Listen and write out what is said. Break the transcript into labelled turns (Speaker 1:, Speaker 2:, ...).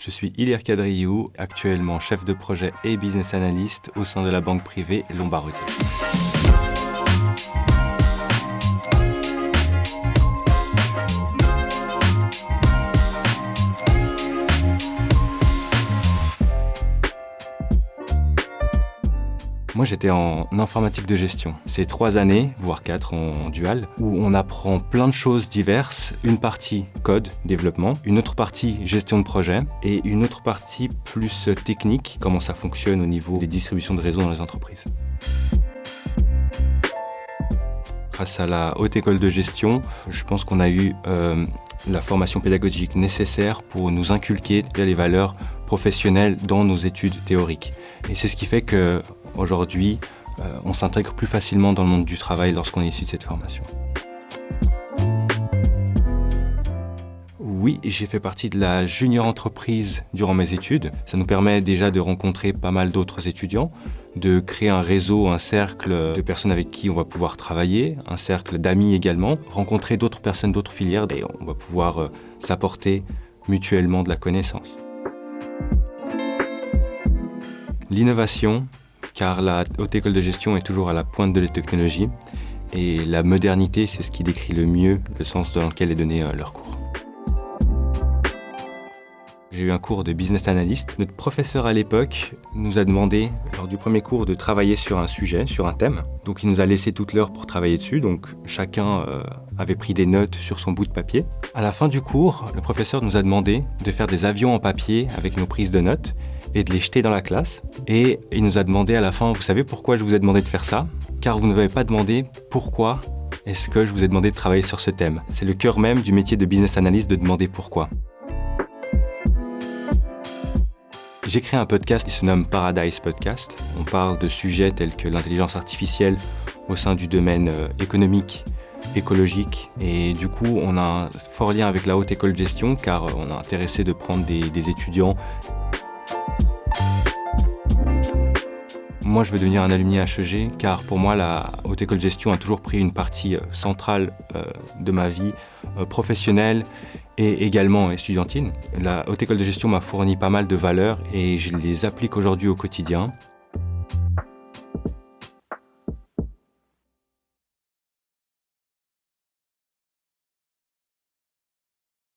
Speaker 1: Je suis Ilir Kadriou, actuellement chef de projet et business analyst au sein de la banque privée Lombard-Odier. Moi, j'étais en informatique de gestion. C'est 3 années, voire 4 en dual, où on apprend plein de choses diverses. Une partie code, développement, une autre partie gestion de projet et une autre partie plus technique, comment ça fonctionne au niveau des distributions de réseau dans les entreprises. Grâce à la Haute École de Gestion, je pense qu'on a eu la formation pédagogique nécessaire pour nous inculquer les valeurs professionnelles dans nos études théoriques. Et c'est ce qui fait qu'aujourd'hui, on s'intègre plus facilement dans le monde du travail lorsqu'on est issu de cette formation. Oui, j'ai fait partie de la junior entreprise durant mes études. Ça nous permet déjà de rencontrer pas mal d'autres étudiants, de créer un réseau, un cercle de personnes avec qui on va pouvoir travailler, un cercle d'amis également, rencontrer d'autres personnes d'autres filières et on va pouvoir s'apporter mutuellement de la connaissance. L'innovation, car la Haute École de Gestion est toujours à la pointe de la technologie et la modernité, c'est ce qui décrit le mieux le sens dans lequel est donné leur cours. J'ai eu un cours de business analyst. Notre professeur à l'époque nous a demandé, lors du premier cours, de travailler sur un sujet, sur un thème. Donc il nous a laissé toute l'heure pour travailler dessus, donc chacun avait pris des notes sur son bout de papier. À la fin du cours, le professeur nous a demandé de faire des avions en papier avec nos prises de notes et de les jeter dans la classe. Et il nous a demandé à la fin, vous savez pourquoi je vous ai demandé de faire ça ? Car vous ne m'avez pas demandé pourquoi est-ce que je vous ai demandé de travailler sur ce thème. C'est le cœur même du métier de business analyst de demander pourquoi. J'ai créé un podcast qui se nomme Paradise Podcast. On parle de sujets tels que l'intelligence artificielle au sein du domaine économique, écologique. Et du coup, on a un fort lien avec la Haute École de Gestion car on est intéressé de prendre des étudiants. Moi, je veux devenir un alumni HEG car pour moi, la Haute École de Gestion a toujours pris une partie centrale de ma vie professionnelle et également estudiantine. La Haute École de Gestion m'a fourni pas mal de valeurs et je les applique aujourd'hui au quotidien.